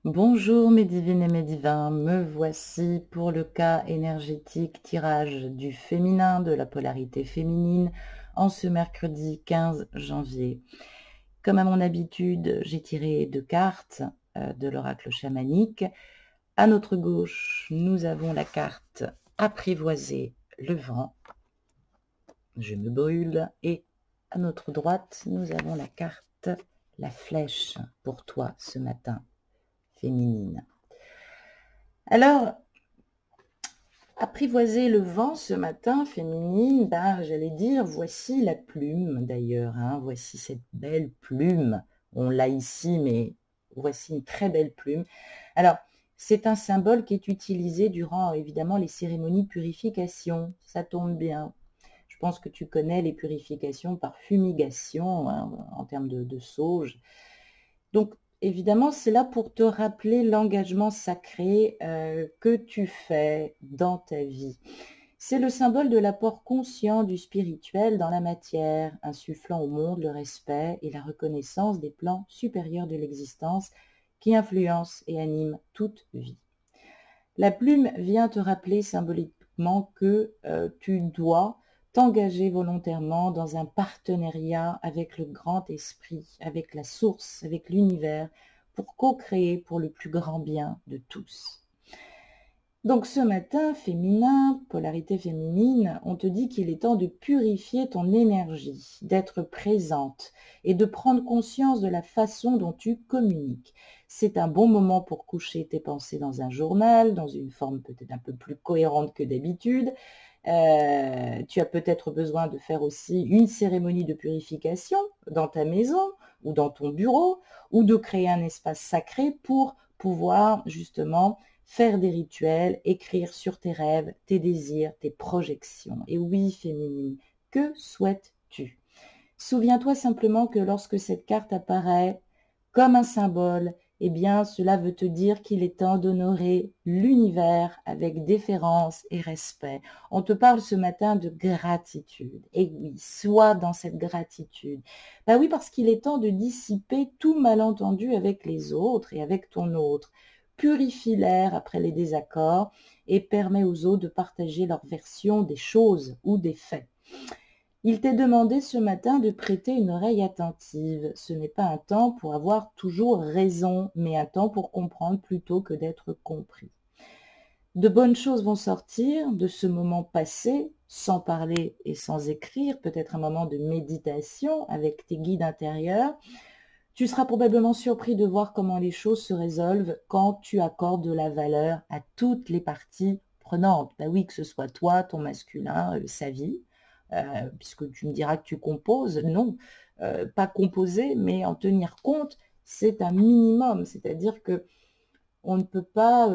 Bonjour mes divines et mes divins, me voici pour le cas énergétique tirage du féminin, de la polarité féminine, en ce mercredi 15 janvier. Comme à mon habitude, j'ai tiré 2 cartes de l'oracle chamanique. À notre gauche, nous avons la carte apprivoiser le vent. Je me brûle. Et à notre droite, nous avons la carte la flèche pour toi ce matin, féminine. Alors, apprivoiser le vent ce matin, féminine, j'allais dire, voici la plume d'ailleurs, hein, voici cette belle plume. On l'a ici, mais voici une très belle plume. Alors, c'est un symbole qui est utilisé durant, évidemment, les cérémonies de purification. Ça tombe bien. Je pense que tu connais les purifications par fumigation, hein, en termes de sauge. Donc, évidemment, c'est là pour te rappeler l'engagement sacré que tu fais dans ta vie. C'est le symbole de l'apport conscient du spirituel dans la matière, insufflant au monde le respect et la reconnaissance des plans supérieurs de l'existence qui influencent et animent toute vie. La plume vient te rappeler symboliquement que tu dois t'engager volontairement dans un partenariat avec le grand esprit, avec la source, avec l'univers, pour co-créer pour le plus grand bien de tous. Donc ce matin, féminin, polarité féminine, on te dit qu'il est temps de purifier ton énergie, d'être présente et de prendre conscience de la façon dont tu communiques. C'est un bon moment pour coucher tes pensées dans un journal, dans une forme peut-être un peu plus cohérente que d'habitude. Tu as peut-être besoin de faire aussi une cérémonie de purification dans ta maison ou dans ton bureau, ou de créer un espace sacré pour pouvoir justement faire des rituels, écrire sur tes rêves, tes désirs, tes projections. Et oui, féminine, que souhaites-tu? Souviens-toi simplement que lorsque cette carte apparaît comme un symbole, eh bien, cela veut te dire qu'il est temps d'honorer l'univers avec déférence et respect. On te parle ce matin de gratitude. Et oui, sois dans cette gratitude. Ben oui, parce qu'il est temps de dissiper tout malentendu avec les autres et avec ton autre. Purifie l'air après les désaccords et permet aux autres de partager leur version des choses ou des faits. Il t'est demandé ce matin de prêter une oreille attentive. Ce n'est pas un temps pour avoir toujours raison, mais un temps pour comprendre plutôt que d'être compris. De bonnes choses vont sortir de ce moment passé, sans parler et sans écrire, peut-être un moment de méditation avec tes guides intérieurs. Tu seras probablement surpris de voir comment les choses se résolvent quand tu accordes de la valeur à toutes les parties prenantes. Ben oui, que ce soit toi, ton masculin, sa vie, puisque tu me diras que tu composes. Non, pas composer, mais en tenir compte, c'est un minimum. C'est-à-dire que on ne peut pas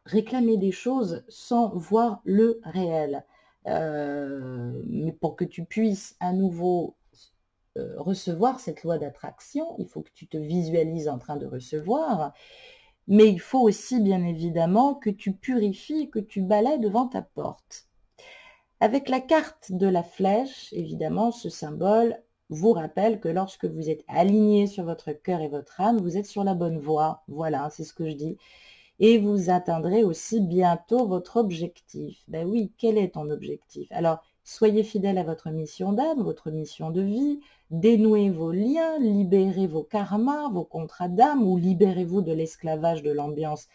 réclamer des choses sans voir le réel. Mais pour que tu puisses à nouveau recevoir cette loi d'attraction, il faut que tu te visualises en train de recevoir, mais il faut aussi bien évidemment que tu purifies, que tu balayes devant ta porte. Avec la carte de la flèche, évidemment, ce symbole vous rappelle que lorsque vous êtes aligné sur votre cœur et votre âme, vous êtes sur la bonne voie. Voilà, c'est ce que je dis. Et vous atteindrez aussi bientôt votre objectif. Ben oui, quel est ton objectif? Alors, soyez fidèle à votre mission d'âme, votre mission de vie, dénouez vos liens, libérez vos karmas, vos contrats d'âme, ou libérez-vous de l'esclavage de l'ambiance,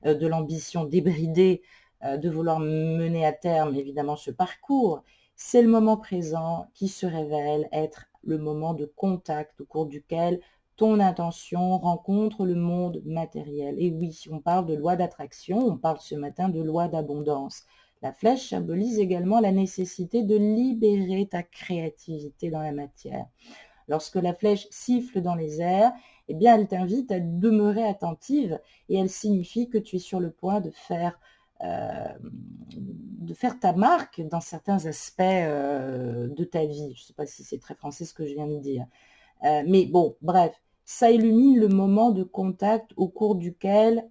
de l'ambition débridée de vouloir mener à terme évidemment ce parcours. C'est le moment présent qui se révèle être le moment de contact au cours duquel ton intention rencontre le monde matériel. Et oui, on parle de loi d'attraction, on parle ce matin de loi d'abondance. La flèche symbolise également la nécessité de libérer ta créativité dans la matière. Lorsque la flèche siffle dans les airs, eh bien, elle t'invite à demeurer attentive et elle signifie que tu es sur le point de faire ta marque dans certains aspects de ta vie. Je ne sais pas si c'est très français ce que je viens de dire. Mais bon, bref, ça illumine le moment de contact au cours duquel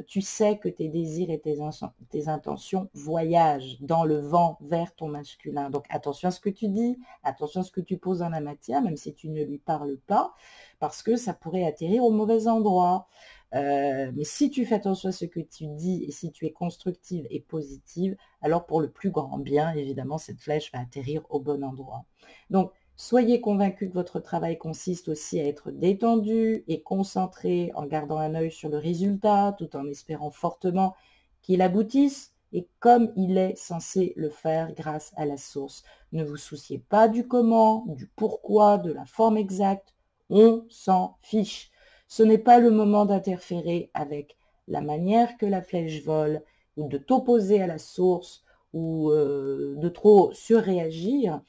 tu sais que tes désirs et tes intentions voyagent dans le vent vers ton masculin. Donc attention à ce que tu dis, attention à ce que tu poses dans la matière, même si tu ne lui parles pas, parce que ça pourrait atterrir au mauvais endroit. Mais si tu fais attention à ce que tu dis et si tu es constructive et positive, alors pour le plus grand bien, évidemment, cette flèche va atterrir au bon endroit. Donc, soyez convaincus que votre travail consiste aussi à être détendu et concentré en gardant un œil sur le résultat, tout en espérant fortement qu'il aboutisse et comme il est censé le faire grâce à la source. Ne vous souciez pas du comment, du pourquoi, de la forme exacte, on s'en fiche. Ce n'est pas le moment d'interférer avec la manière que la flèche vole ou de t'opposer à la source ou de trop surréagir.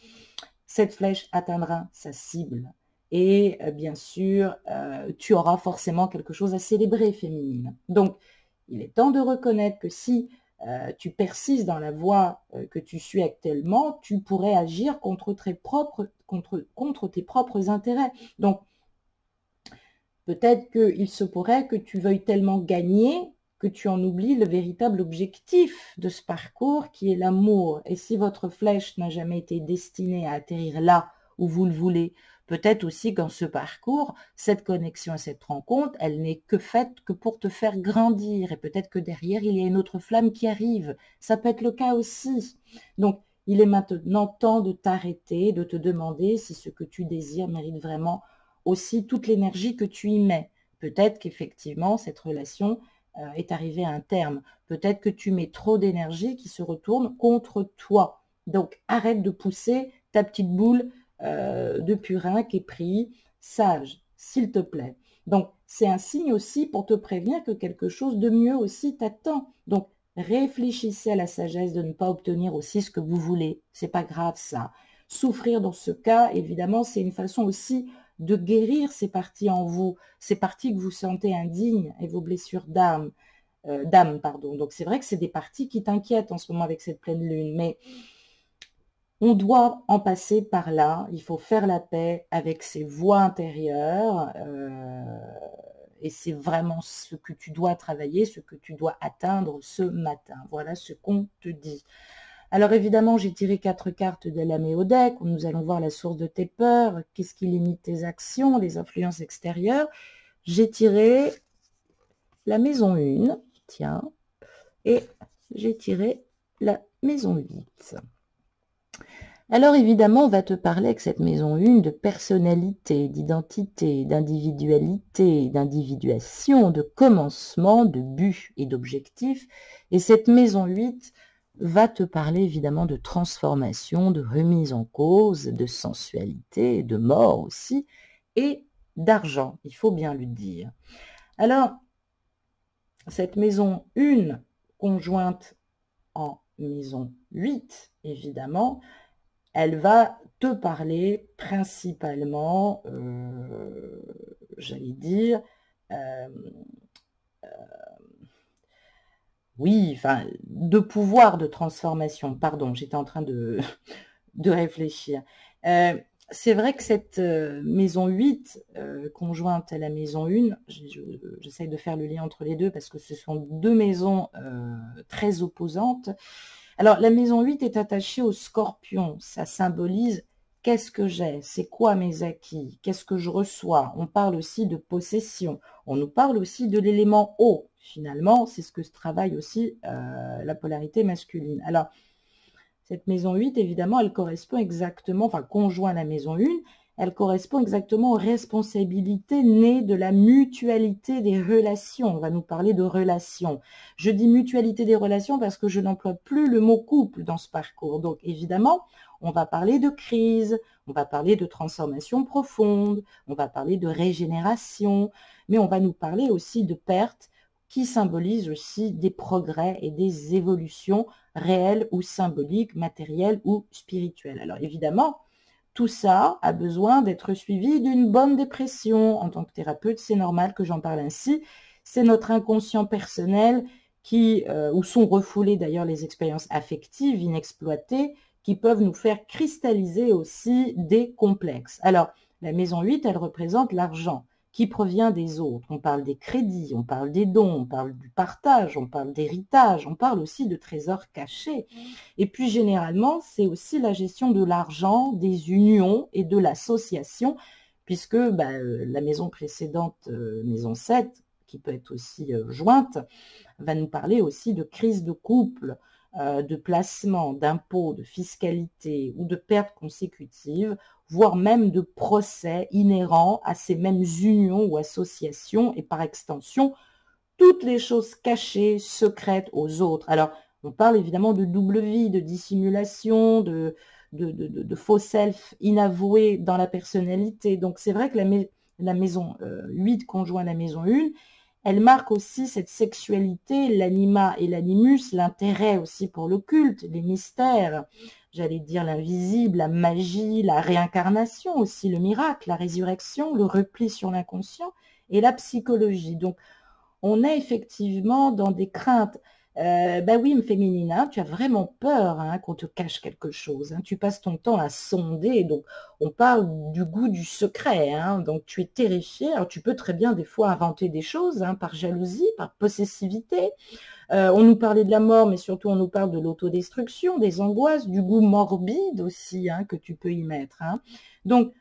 Cette flèche atteindra sa cible. Et bien sûr, tu auras forcément quelque chose à célébrer, féminine. Donc, il est temps de reconnaître que si tu persistes dans la voie que tu suis actuellement, tu pourrais agir contre tes propres intérêts. Donc, peut-être qu'il se pourrait que tu veuilles tellement gagner que tu en oublies le véritable objectif de ce parcours qui est l'amour. Et si votre flèche n'a jamais été destinée à atterrir là où vous le voulez, peut-être aussi qu'en ce parcours, cette connexion et cette rencontre, elle n'est que faite que pour te faire grandir. Et peut-être que derrière, il y a une autre flamme qui arrive. Ça peut être le cas aussi. Donc, il est maintenant temps de t'arrêter, de te demander si ce que tu désires mérite vraiment aussi toute l'énergie que tu y mets. Peut-être qu'effectivement, cette relation est arrivée à un terme. Peut-être que tu mets trop d'énergie qui se retourne contre toi. Donc, arrête de pousser ta petite boule de purin qui est pris, sage, s'il te plaît. Donc, c'est un signe aussi pour te prévenir que quelque chose de mieux aussi t'attend. Donc, réfléchissez à la sagesse de ne pas obtenir aussi ce que vous voulez. C'est pas grave ça. Souffrir dans ce cas, évidemment, c'est une façon aussi de guérir ces parties en vous, ces parties que vous sentez indignes et vos blessures d'âme. Donc c'est vrai que c'est des parties qui t'inquiètent en ce moment avec cette pleine lune, mais on doit en passer par là. Il faut faire la paix avec ces voix intérieures et c'est vraiment ce que tu dois travailler, ce que tu dois atteindre ce matin. Voilà ce qu'on te dit. Alors évidemment, j'ai tiré 4 cartes de la Méodec. Nous allons voir la source de tes peurs, qu'est-ce qui limite tes actions, les influences extérieures. J'ai tiré la maison 1, tiens, et j'ai tiré la maison 8. Alors évidemment, on va te parler avec cette maison 1 de personnalité, d'identité, d'individualité, d'individuation, de commencement, de but et d'objectif. Et cette maison 8 va te parler évidemment de transformation, de remise en cause, de sensualité, de mort aussi, et d'argent, il faut bien le dire. Alors, cette maison 1 conjointe en maison 8, évidemment, elle va te parler principalement, j'allais dire, oui, enfin, de pouvoir de transformation. Pardon, j'étais en train de réfléchir. C'est vrai que cette maison 8, conjointe à la maison 1, j'essaye de faire le lien entre les deux parce que ce sont deux maisons très opposantes. Alors, la maison 8 est attachée au scorpion. Ça symbolise qu'est-ce que j'ai, c'est quoi mes acquis, qu'est-ce que je reçois. On parle aussi de possession. On nous parle aussi de l'élément eau. Finalement, c'est ce que se travaille aussi la polarité masculine. Alors, cette maison 8, évidemment, elle correspond exactement, enfin, conjoint à la maison 1, elle correspond exactement aux responsabilités nées de la mutualité des relations. On va nous parler de relations. Je dis mutualité des relations parce que je n'emploie plus le mot couple dans ce parcours. Donc, évidemment, on va parler de crise, on va parler de transformation profonde, on va parler de régénération, mais on va nous parler aussi de perte qui symbolise aussi des progrès et des évolutions réelles ou symboliques, matérielles ou spirituelles. Alors, évidemment, tout ça a besoin d'être suivi d'une bonne dépression. En tant que thérapeute, c'est normal que j'en parle ainsi. C'est notre inconscient personnel où sont refoulées d'ailleurs les expériences affectives inexploitées qui peuvent nous faire cristalliser aussi des complexes. Alors, La maison 8, elle représente l'argent qui provient des autres. On parle des crédits, on parle des dons, on parle du partage, on parle d'héritage, on parle aussi de trésors cachés. Et puis généralement, c'est aussi la gestion de l'argent, des unions et de l'association, puisque la maison précédente, maison 7, qui peut être aussi jointe, va nous parler aussi de crise de couple, de placement, d'impôts, de fiscalité ou de pertes consécutives, voire même de procès inhérents à ces mêmes unions ou associations et par extension, toutes les choses cachées, secrètes aux autres. Alors, on parle évidemment de double vie, de dissimulation, de faux self inavoué dans la personnalité. Donc, c'est vrai que la maison 8 conjoint à la maison 1, elle marque aussi cette sexualité, l'anima et l'animus, l'intérêt aussi pour l'occulte, les mystères, j'allais dire l'invisible, la magie, la réincarnation aussi, le miracle, la résurrection, le repli sur l'inconscient et la psychologie. Donc, on est effectivement dans des craintes. Oui, féminine, hein, tu as vraiment peur hein, qu'on te cache quelque chose. Hein, tu passes ton temps à sonder. Donc, on parle du goût du secret. Hein, donc, tu es terrifiée. Alors, tu peux très bien des fois inventer des choses hein, par jalousie, par possessivité. On nous parlait de la mort, mais surtout on nous parle de l'autodestruction, des angoisses, du goût morbide aussi hein, que tu peux y mettre. Hein. Donc,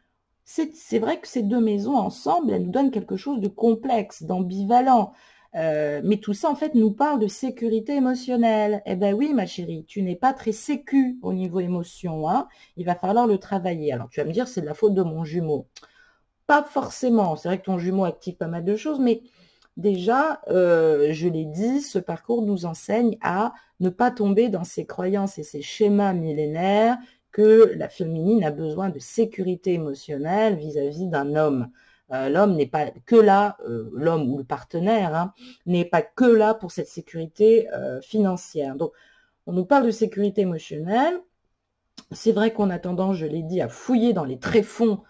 c'est vrai que ces deux maisons ensemble, elles nous donnent quelque chose de complexe, d'ambivalent. Mais tout ça, en fait, nous parle de sécurité émotionnelle. Eh ben oui, ma chérie, tu n'es pas très sécu au niveau émotion. Hein. Il va falloir le travailler. Alors, tu vas me dire, c'est de la faute de mon jumeau. Pas forcément. C'est vrai que ton jumeau active pas mal de choses, mais déjà, je l'ai dit, ce parcours nous enseigne à ne pas tomber dans ces croyances et ces schémas millénaires que la féminine a besoin de sécurité émotionnelle vis-à-vis d'un homme. L'homme n'est pas que là, l'homme ou le partenaire, hein, n'est pas que là pour cette sécurité financière. Donc, on nous parle de sécurité émotionnelle. C'est vrai qu'on a tendance, je l'ai dit, à fouiller dans les tréfonds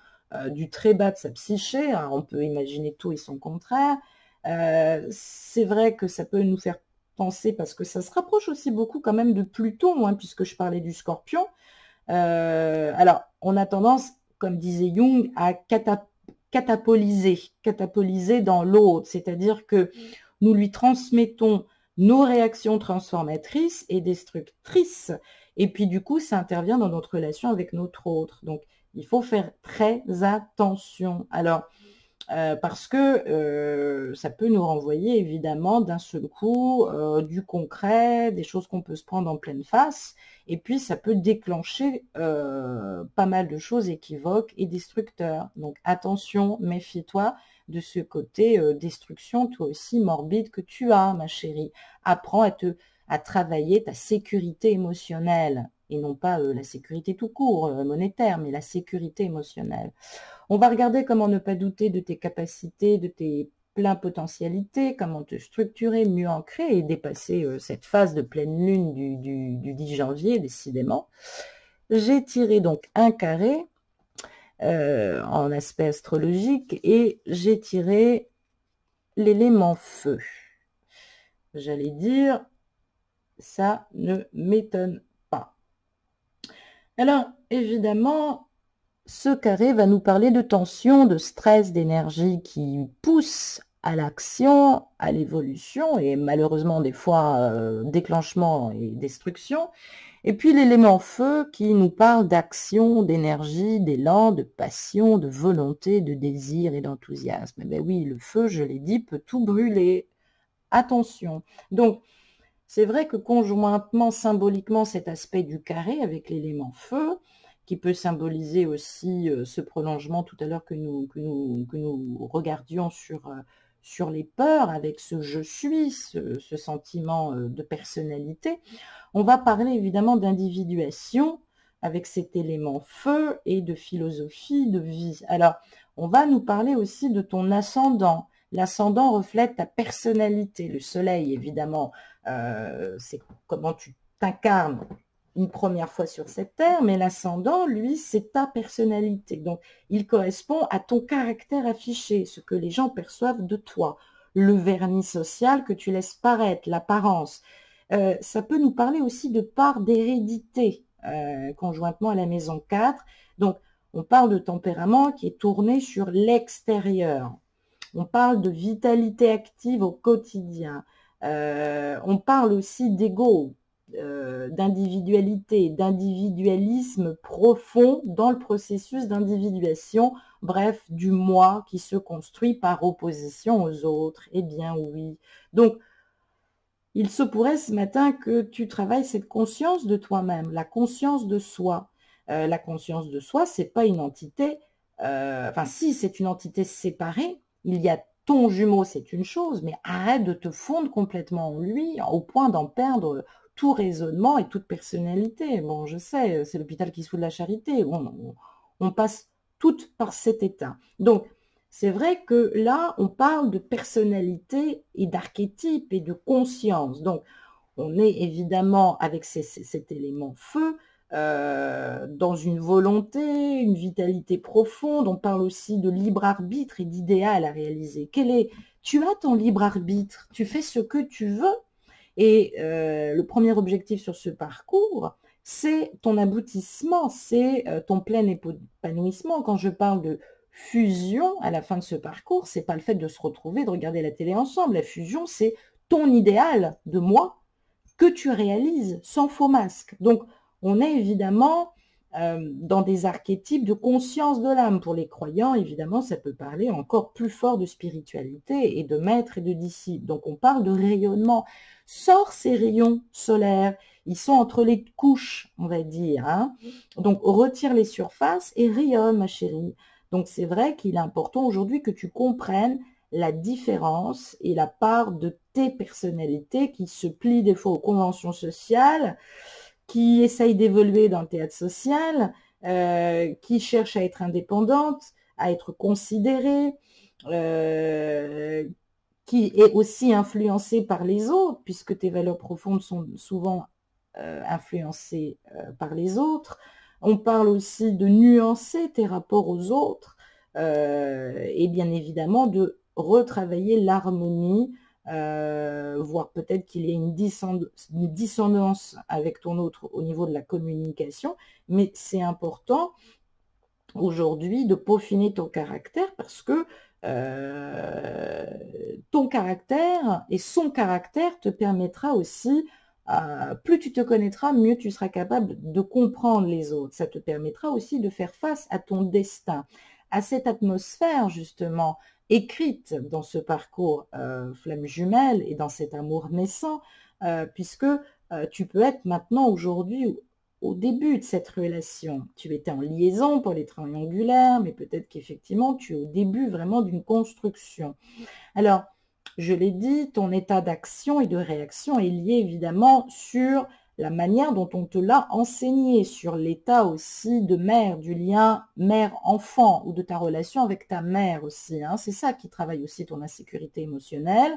du très bas de sa psyché. Hein, on peut imaginer tout et son contraire. C'est vrai que ça peut nous faire penser, parce que ça se rapproche aussi beaucoup quand même de Pluton, hein, puisque je parlais du Scorpion. Alors, on a tendance, comme disait Jung, à catapoliser dans l'autre, c'est-à-dire que nous lui transmettons nos réactions transformatrices et destructrices, et puis du coup, ça intervient dans notre relation avec notre autre. Donc, il faut faire très attention. Alors, parce que ça peut nous renvoyer évidemment d'un seul coup du concret, des choses qu'on peut se prendre en pleine face, et puis ça peut déclencher pas mal de choses équivoques et destructeurs. Donc attention, méfie-toi de ce côté destruction, toi aussi morbide que tu as, ma chérie. Apprends à travailler ta sécurité émotionnelle, et non pas la sécurité tout court, monétaire, mais la sécurité émotionnelle. On va regarder comment ne pas douter de tes capacités, de tes pleines potentialités, comment te structurer, mieux ancrer et dépasser cette phase de pleine lune du 10 janvier, décidément. J'ai tiré donc un carré en aspect astrologique et j'ai tiré l'élément feu. J'allais dire, ça ne m'étonne pas. Alors, évidemment, ce carré va nous parler de tension, de stress, d'énergie qui pousse à l'action, à l'évolution et malheureusement des fois déclenchement et destruction. Et puis l'élément feu qui nous parle d'action, d'énergie, d'élan, de passion, de volonté, de désir et d'enthousiasme. Ben oui, le feu, je l'ai dit, peut tout brûler. Attention. Donc, c'est vrai que conjointement, symboliquement, cet aspect du carré avec l'élément feu, qui peut symboliser aussi ce prolongement tout à l'heure que nous regardions sur les peurs, avec ce « je suis », ce sentiment de personnalité. On va parler évidemment d'individuation avec cet élément feu et de philosophie de vie. Alors, on va nous parler aussi de ton ascendant. L'ascendant reflète ta personnalité. Le soleil, évidemment, c'est comment tu t'incarnes une première fois sur cette terre, mais l'ascendant, lui, c'est ta personnalité. Donc, il correspond à ton caractère affiché, ce que les gens perçoivent de toi, le vernis social que tu laisses paraître, l'apparence. Ça peut nous parler aussi de part d'hérédité, conjointement à la maison 4. Donc, On parle de tempérament qui est tourné sur l'extérieur. On parle de vitalité active au quotidien. On parle aussi d'ego, d'individualité, d'individualisme profond dans le processus d'individuation, bref, du moi qui se construit par opposition aux autres. Eh bien oui. Donc, il se pourrait ce matin que tu travailles cette conscience de toi-même, la conscience de soi. La conscience de soi, c'est pas une entité, enfin si, c'est une entité séparée. Il y a ton jumeau, c'est une chose, mais arrête de te fondre complètement en lui, au point d'en perdre tout raisonnement et toute personnalité. Bon, je sais, c'est l'hôpital qui se fout de la charité. On passe toutes par cet état. Donc, c'est vrai que là, on parle de personnalité et d'archétype et de conscience. Donc, on est évidemment avec cet élément feu, dans une volonté, une vitalité profonde. On parle aussi de libre arbitre et d'idéal à réaliser. Tu as ton libre arbitre, tu fais ce que tu veux. Et le premier objectif sur ce parcours, c'est ton aboutissement, c'est ton plein épanouissement. Quand je parle de fusion à la fin de ce parcours, c'est pas le fait de se retrouver, de regarder la télé ensemble. La fusion, c'est ton idéal de moi que tu réalises sans faux masque. Donc, on est évidemment dans des archétypes de conscience de l'âme. Pour les croyants, évidemment, ça peut parler encore plus fort de spiritualité et de maître et de disciple. Donc, on parle de rayonnement. Sors ces rayons solaires. Ils sont entre les couches, on va dire. Hein. Donc, retire les surfaces et rayonne, ma chérie. Donc, c'est vrai qu'il est important aujourd'hui que tu comprennes la différence et la part de tes personnalités qui se plient des fois aux conventions sociales, qui essayent d'évoluer dans le théâtre social, qui cherchent à être indépendantes, à être considérées, qui est aussi influencée par les autres, puisque tes valeurs profondes sont souvent influencées par les autres. On parle aussi de nuancer tes rapports aux autres, et bien évidemment de retravailler l'harmonie, voire peut-être qu'il y a une dissonance avec ton autre au niveau de la communication, mais c'est important aujourd'hui de peaufiner ton caractère parce que ton caractère et son caractère te permettra aussi, plus tu te connaîtras, mieux tu seras capable de comprendre les autres. Ça te permettra aussi de faire face à ton destin, à cette atmosphère justement écrite dans ce parcours flamme jumelle et dans cet amour naissant, puisque tu peux être maintenant aujourd'hui au début de cette relation. Tu étais en liaison pour les triangulaires, mais peut-être qu'effectivement tu es au début vraiment d'une construction. Alors, je l'ai dit, ton état d'action et de réaction est lié évidemment sur la manière dont on te l'a enseigné, sur l'état aussi de mère, du lien mère-enfant ou de ta relation avec ta mère aussi. Hein. C'est ça qui travaille aussi ton insécurité émotionnelle.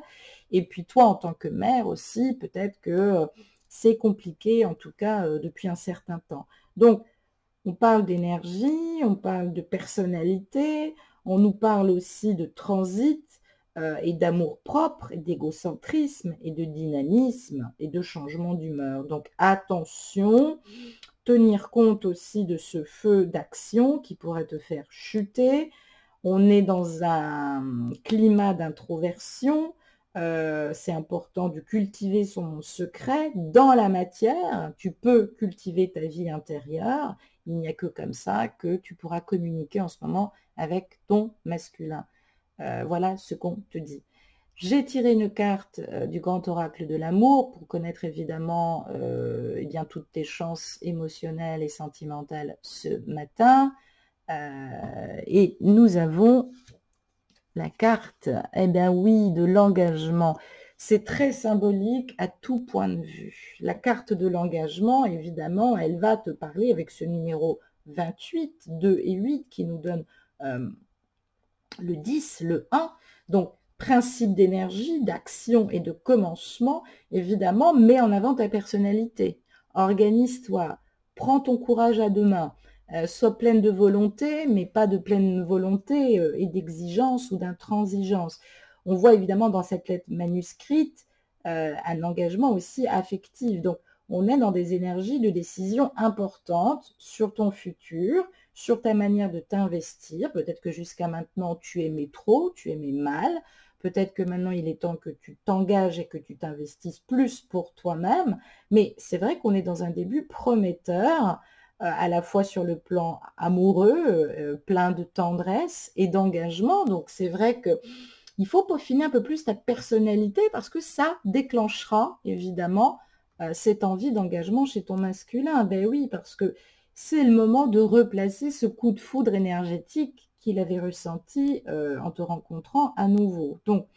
Et puis toi, en tant que mère aussi, peut-être que c'est compliqué, en tout cas depuis un certain temps. Donc, on parle d'énergie, on parle de personnalité, on nous parle aussi de transit, et d'amour propre, et d'égocentrisme, et de dynamisme, et de changement d'humeur. Donc attention, tenir compte aussi de ce feu d'action qui pourrait te faire chuter. On est dans un climat d'introversion. C'est important de cultiver son secret dans la matière. Tu peux cultiver ta vie intérieure. Il n'y a que comme ça que tu pourras communiquer en ce moment avec ton masculin. Voilà ce qu'on te dit. J'ai tiré une carte du grand oracle de l'amour pour connaître évidemment eh bien, toutes tes chances émotionnelles et sentimentales ce matin. Et nous avons la carte, eh bien oui, de l'engagement. C'est très symbolique à tout point de vue. La carte de l'engagement, évidemment, elle va te parler avec ce numéro 28, 2 et 8 qui nous donne le 10, le 1, donc principe d'énergie, d'action et de commencement, évidemment, mets en avant ta personnalité. Organise-toi, prends ton courage à deux mains, sois pleine de volonté, mais pas de pleine volonté et d'exigence ou d'intransigeance. On voit évidemment dans cette lettre manuscrite un engagement aussi affectif. Donc, on est dans des énergies de décision importantes sur ton futur, sur ta manière de t'investir. Peut-être que jusqu'à maintenant, tu aimais trop, tu aimais mal. Peut-être que maintenant, il est temps que tu t'engages et que tu t'investisses plus pour toi-même. Mais c'est vrai qu'on est dans un début prometteur, à la fois sur le plan amoureux, plein de tendresse et d'engagement. Donc, c'est vrai que il faut peaufiner un peu plus ta personnalité parce que ça déclenchera évidemment cette envie d'engagement chez ton masculin. Ben oui, parce que c'est le moment de replacer ce coup de foudre énergétique qu'il avait ressenti en te rencontrant à nouveau. Donc,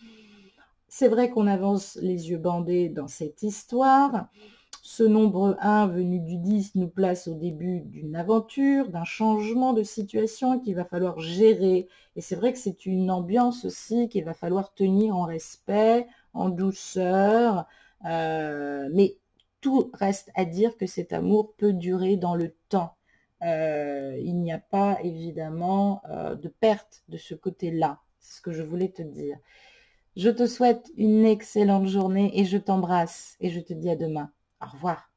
c'est vrai qu'on avance les yeux bandés dans cette histoire. Ce nombre 1 venu du 10 nous place au début d'une aventure, d'un changement de situation qu'il va falloir gérer. Et c'est vrai que c'est une ambiance aussi qu'il va falloir tenir en respect, en douceur. Mais tout reste à dire que cet amour peut durer dans le temps. Il n'y a pas évidemment de perte de ce côté-là. C'est ce que je voulais te dire. Je te souhaite une excellente journée et je t'embrasse et je te dis à demain. Au revoir.